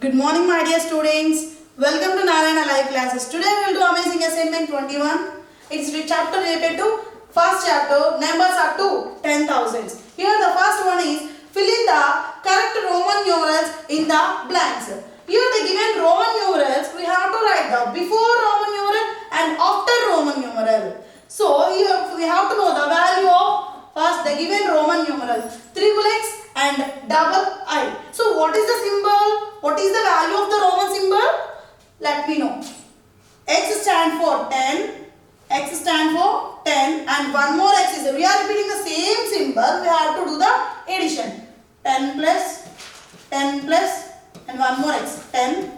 Good morning, my dear students. Welcome to Narayana Live Classes. Today we will do Amazing Assignment 21. It's the chapter related to first chapter. Numbers are to 10,000s. Here the first one is fill in the correct Roman numerals in the blanks. Here the given Roman numerals we have to write the before Roman numeral and after Roman numeral. So here we have to know the value of first the given Roman numeral triple X and double I. So what is the symbol? What is the value of the Roman symbol? Let me know. X stand for 10. X stand for 10 and one more X is there. We are repeating the same symbol. We have to do the addition. 10 plus and one more X. 10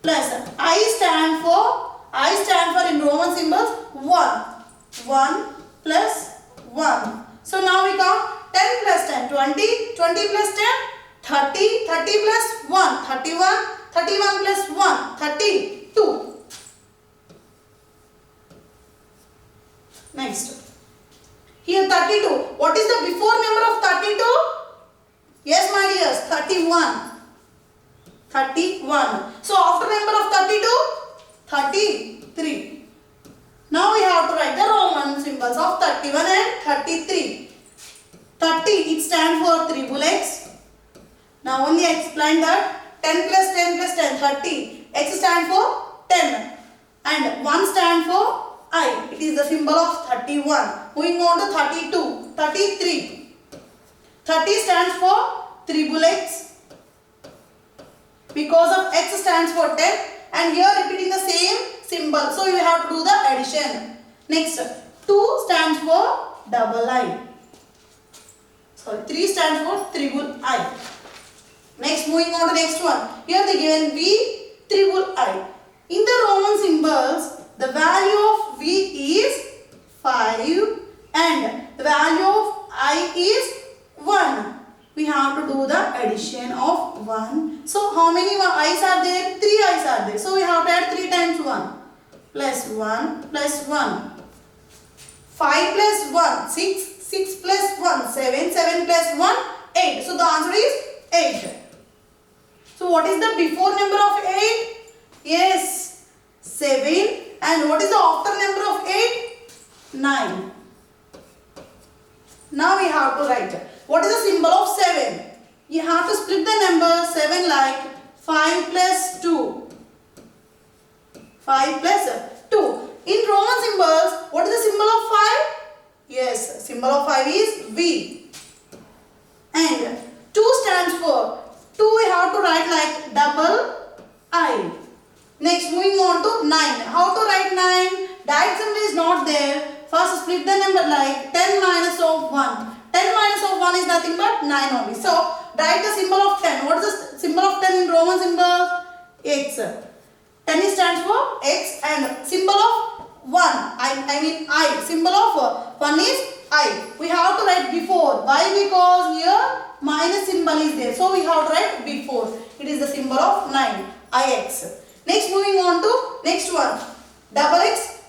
plus I stand for in Roman symbols 1. 1 plus 1. So now we count 10 plus 10, 20, 20 plus 10, 30, 30 plus 1, 31, 31 plus 1, 32. Next. Here 32. What is the before number of 32? Yes, my dears, 31. 31. So after number of 32? 33. Now we have to write the Roman symbols of 31 and 33. 30, it stands for triple X. Now only explain that 10 plus 10 plus 10, 30. X stands for 10 and 1 stands for I. It is the symbol of 31. Moving on to 32, 33. 30 stands for triple X because of X stands for 10 and here repeating the same symbol. So you have to do the addition. Next, 2 stands for double I. Sorry, 3 stands for triple I. Next, moving on to next one. Here they given V triple I. In the Roman symbols, the value of V is 5 and the value of I is 1. We have to do the addition of 1. So, how many I's are there? 3 I's are there. So, we have to add 3 times 1. Plus 1 plus 1. 5 plus 1, 6. 6 plus 1, 7. 7 plus 1, 8. So, the answer is 8. So, what is the before number of 8? Yes, 7. And what is the after number of 8? 9. Now, we have to write. What is the symbol of 7? You have to split the number 7 like 5 plus 2. 5 plus 2. In Roman symbols, what is the symbol of 5? Yes, symbol of 5 is V. And 2 stands for 2 we have to write like double I. Next, moving on to 9. How to write 9? Direct symbol is not there. First, split the number like 10 minus of 1. 10 minus of 1 is nothing but 9 only. So, write the symbol of 10. What is the symbol of 10 in Roman symbols? X. 10 stands for X and symbol of 1. I mean I. Symbol of 1 is I. We have to write before. Why? Because here minus symbol is there. So, we have to write before. It is the symbol of 9. IX. Next, moving on to next one. Double X,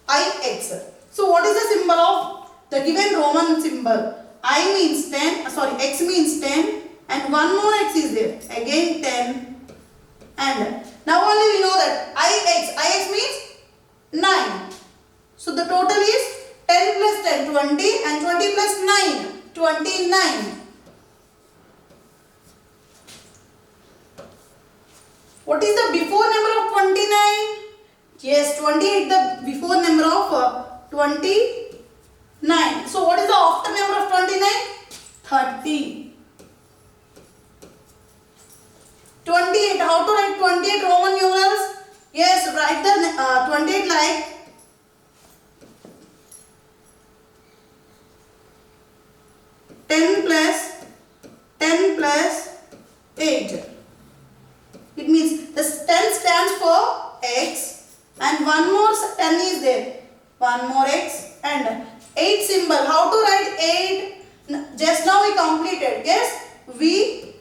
IX. So, what is the symbol of the given Roman symbol? I means 10, X means 10 and one more X is there. Again 10 and now only we know that IX means 9. So, the total is 10 plus 10, 20 and 20 plus 9, 29. What is the before number of 29? Yes, 20 is the before number of 29. So, what is the after number of 29? 30. 28. How to write 28 Roman numerals? Yes, write the 28 like 10 plus 8. It means the 10 stands for X and one more 10 is there. One more X and 8 symbol. How to write 8? Just now we completed. Yes, V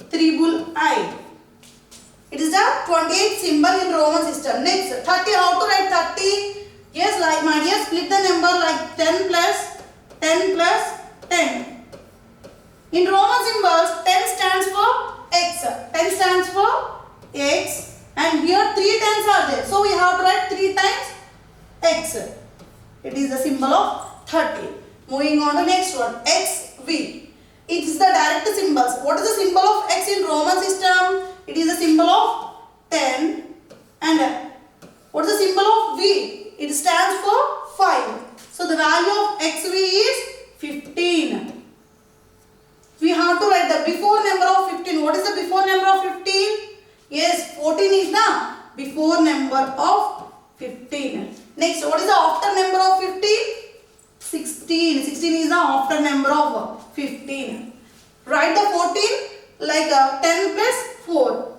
triple I. It is the 28 symbol in Roman system. Next, 30. How to write 30? Yes, like my dear, split the number like 10 plus 10. In Roman symbols, 10 stands for X. 10 stands for 30. Moving on to next one, XV. It is the direct symbols. What is the symbol of X in Roman system? It is the symbol of 10. And what is the symbol of V? It stands for 5. So the value of XV is 15. We have to write the before number of 15. What is the before number of 15? Yes, 14 is the before number of 15. Next, what is the after number of 15? 16. 16 is the after number of 15. Write the 14 like 10 plus 4.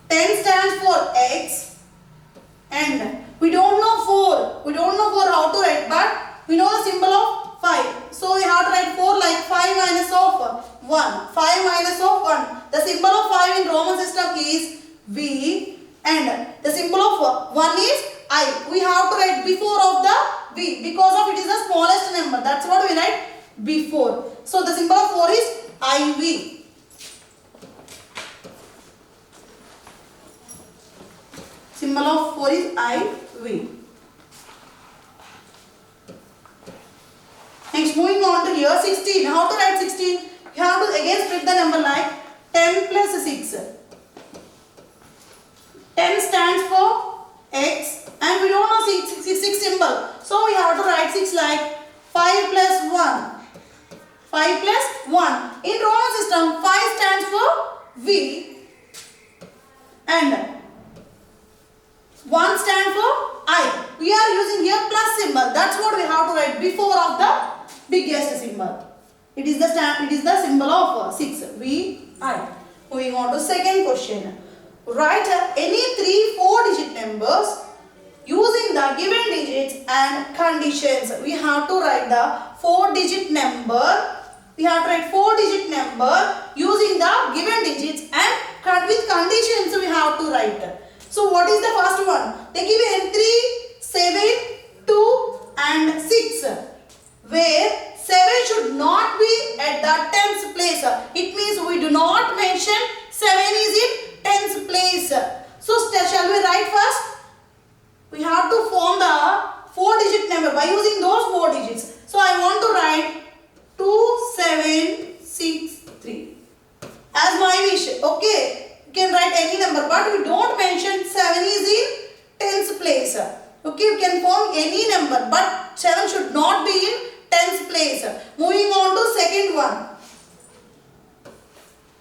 10 stands for X and we don't know 4. We don't know 4 how to write, but we know the symbol of 5. So we have to write 4 like 5 minus of 1. 5 minus of 1. The symbol of 5 in Roman system is V and the symbol of 1 is I. We have to write before of the V because of it is the smallest number. That's what we write before. So the symbol of 4 is IV. Symbol of 4 is IV. Next, moving on to here 16. How to write 16? You have to again split the number like 10 plus 6. 10 stands for X and we don't know 6 symbol. So we have to write 6 like 5 plus 1. 5 plus 1. In Roman system, 5 stands for V and 1 stands for I. We are using here plus symbol. That's what we have to write before of the biggest symbol. It is the symbol of 6. V I. Moving on to second question. Write any 3 4-digit numbers using the given digits and conditions. We have to write the 4-digit number. We have to write 4-digit number using the given digits and with conditions we have to write. So what is the first one? They give in 3, 7, 2 and 6 where 7 should not be at the 10th place. It means we do not mention 7 is in 10th place. So shall we write first? We have to form the 4-digit number by using those 4 digits. So I want to write 2, 7, 6, 3 as my wish. Okay. You can write any number but we don't mention 7 is in 10th place. Okay, you can form any number but 7 should not be in 10th place. Moving on to second one.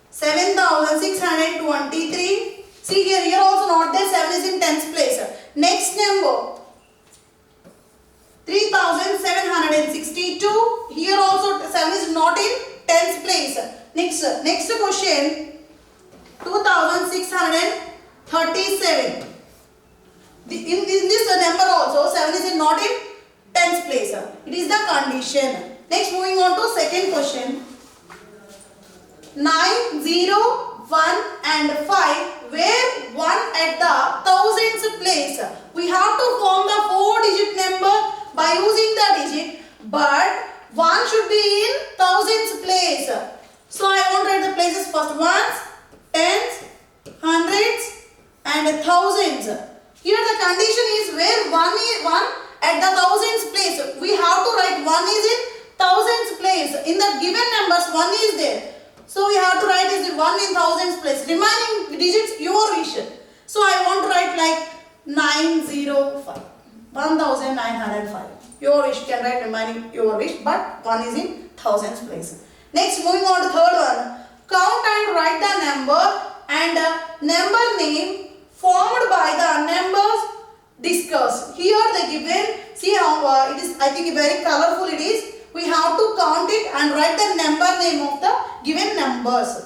7623. See here also not there, 7 is in 10th place. Next number 3762. Here also 7 is not in 10th place. Next question 2637. In this number also 7 is not in 10th place. It is the condition. Next, moving on to second question. 9, 0, 1 and 5 where 1 at the thousands place. We have to form the 4-digit number by using the digit but 1 should be in thousands place. So I want to write the places first. Ones, tens, hundreds and thousands. Here the condition is where 1 at the thousands place. We have to write 1 is in thousands place. In the given numbers 1 is there. So we have to write is 1 in thousands place. Remaining digits your wish. So I want to write like 905. 1905. Your wish, can write remaining your wish but 1 is in thousands place. Next, moving on to third one. Count and write the number and number name formed by the numbers discussed. Here they given, see how it is, I think very colorful it is. We have to count it and write the number name of the given numbers.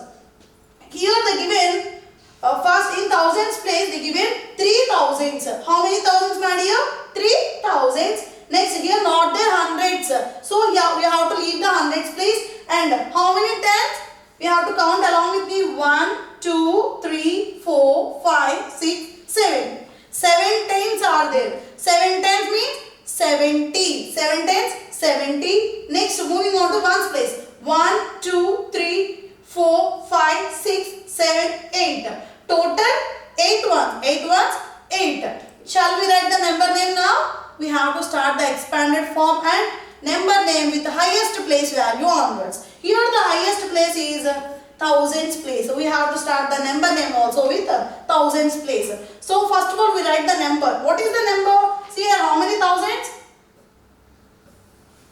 Here they given, first in thousands place they given 3000s. How many thousands my dear? 3000s. Next here not there hundreds. So here we have to leave the hundreds place. And how many tens? We have to count along with me 1, 2, 3, 4, 5, 6, 7. 7 tens are there. 7 tens means 70. 7 tens 70. Next moving on to ones place. 1, 2, 3, 4, 5, 6, 7, 8. Total 8 ones. 8 ones 8. Shall we write the number name now? Here the highest place is thousands place. So we have to start the number name also with thousands place. So first of all we write the number. What is the number? See here, how many thousands?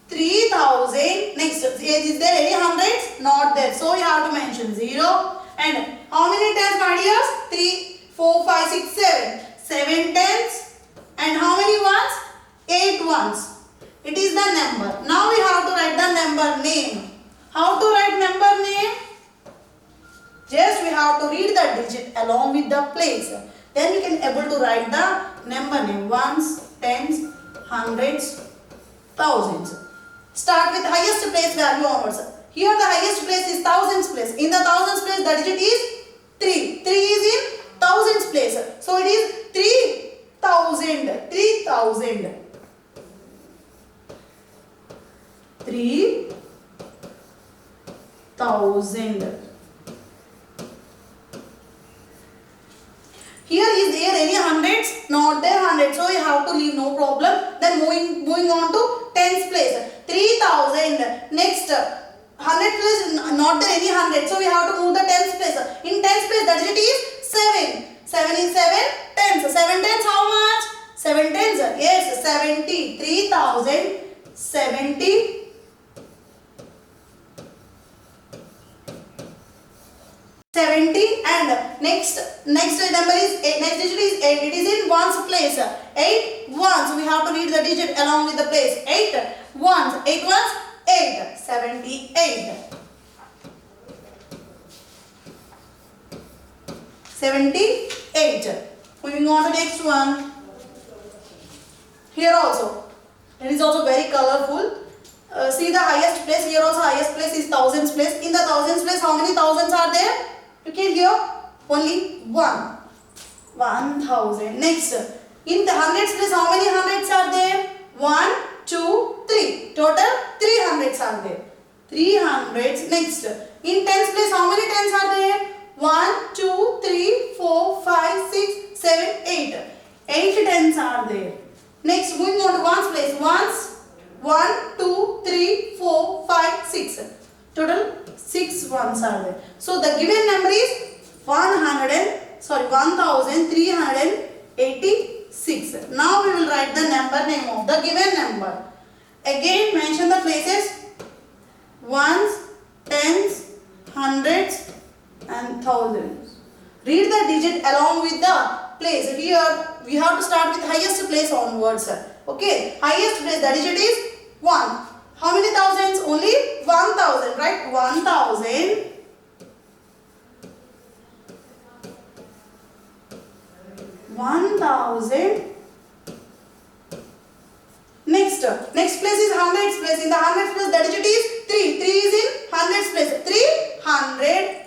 3000. Next, is there any hundreds? Not there. So we have to mention 0. And how many tens, my dears? 3, 4, 5, 6, 7. 7 tens. And how many ones? 8 ones. It is the number. Now we have to write the number name. How to write number name? Just we have to read the digit along with the place. Then we can able to write the number name. Ones, tens, hundreds, thousands. Start with highest place value onwards. Here the highest place is thousands place. In the thousands place the digit is 3. 3 is in thousands place. So it is 3000. 3000. 3000. Here is there any hundreds? Not there hundreds. So you have to leave, no problem. Then moving on to tens place. 3000. Next 100 place, not there any hundred. So we have to move the tens place. In tens place the digit is 7. 7 is 7 tens. 7 tens how much? 7 tens. Yes, 70. 3070. 70 and next number is 8. Next digit is 8. It is in ones place. 8 ones. We have to read the digit along with the place. 8 ones. 8 ones. 8. 78. 78. Moving on to next one. Here also. It is also very colorful. See the highest place. Here also highest place is thousands place. In the thousands place, how many thousands are there? You can hear only 1. 1000. Next, in the hundreds place, how many hundreds are there? 1, 2, 3. Total 3 hundreds are there. 3 hundreds. Next, in tens place, how many tens are there? 1, 2, 3, 4, 5, 6, 7, 8. 8 tens are there. Next, moving on to ones place. Ones. 1, 2, 3, 4, 5, 6. Total 6 ones are there. So the given number is 1386. Now we will write the number name of the given number. Again mention the places ones, tens, hundreds and thousands. Read the digit along with the place. Here we have to start with highest place onwards. Okay, highest place the digit is 1. How many thousands? Only 1000, right? 1000. 1000. Next place is hundreds place. In the hundreds place, the digit is 3. 3 is in hundreds place. 300.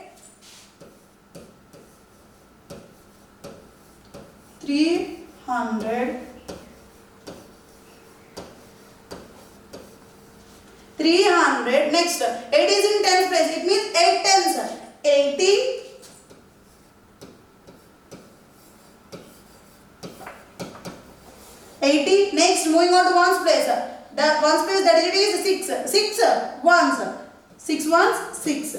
300. 300. Next, 8 is in tens place. It means 8 tens. 80. 80. Next, moving on to ones place. The ones place, the digit is 6. 6 ones. 6 ones, 6.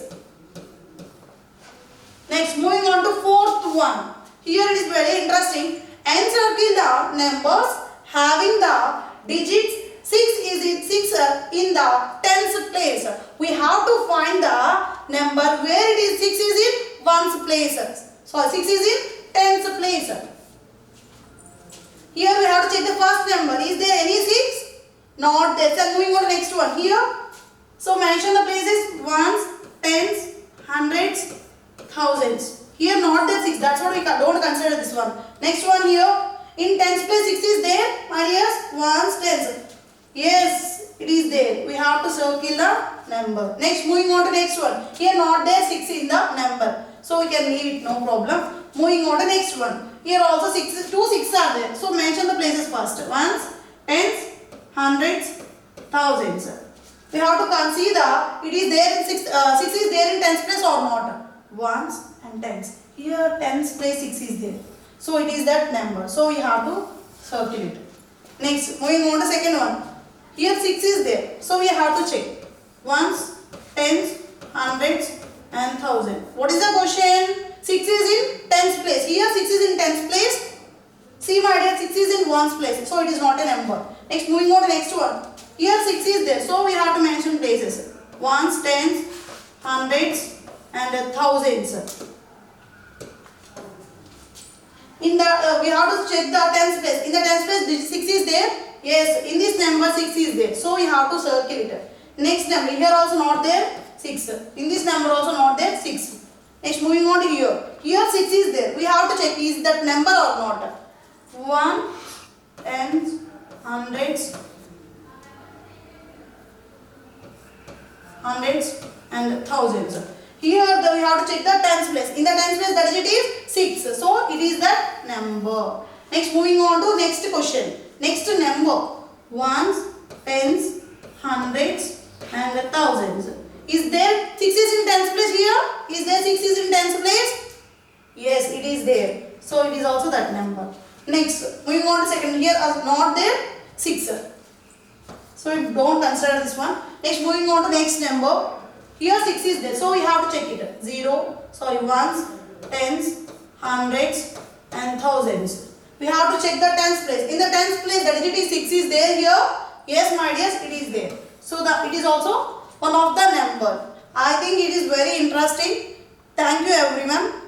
Next, moving on to fourth one. Here it is very interesting. Encircle the numbers having the digits 6 is in the tens place. We have to find the number where it is 6 is in ones place. So 6 is in tens place. Here we have to check the first number. Is there any 6? Not there. So moving on to next one. Here. So mention the places ones, tens, hundreds, thousands. Here not there 6. That's what we don't consider this one. Next one here. In tens place 6 is there. My dears. Ones, tens. Yes, it is there. We have to circle the number. Next, moving on to next one. Here not there 6 in the number. So we can leave it, no problem. Moving on to next one. Here also 2 6 are there. So mention the places first. Ones, tens, hundreds, thousands. We have to consider it is there in 6 is there in tens place or not. Ones and tens. Here tens place 6 is there. So it is that number. So we have to circle it. Next, moving on to second one. Here 6 is there. So we have to check. Ones, tens, hundreds and thousand. What is the question? 6 is in tens place. Here 6 is in tens place. See my dear, 6 is in ones place. So it is not a number. Next, moving on to next one. Here 6 is there. So we have to mention places. Ones, tens, hundreds and thousands. In the we have to check the tens place. In the tens place, this 6 is there. Yes, in this number 6 is there. So we have to circle it. Next number, here also not there, 6. In this number also not there, 6. Next, moving on to here. Here 6 is there. We have to check is that number or not. 1, tens, hundreds and thousands. Here we have to check the tens place. In the tens place, the digit is 6. So it is that number. Next, moving on to next question. Next number. Ones, tens, hundreds and thousands. Is there 6 is in tens place here? Is there 6 is in tens place? Yes, it is there. So it is also that number. Next, moving on to second. Here is not there, 6. So don't consider this one. Next, moving on to next number. Here 6 is there. So we have to check it. Ones, tens, hundreds and thousands. We have to check the tens place. In the tens place, the digit is 6 is there here. Yes, my dears, it is there. So it is also one of the number. I think it is very interesting. Thank you everyone.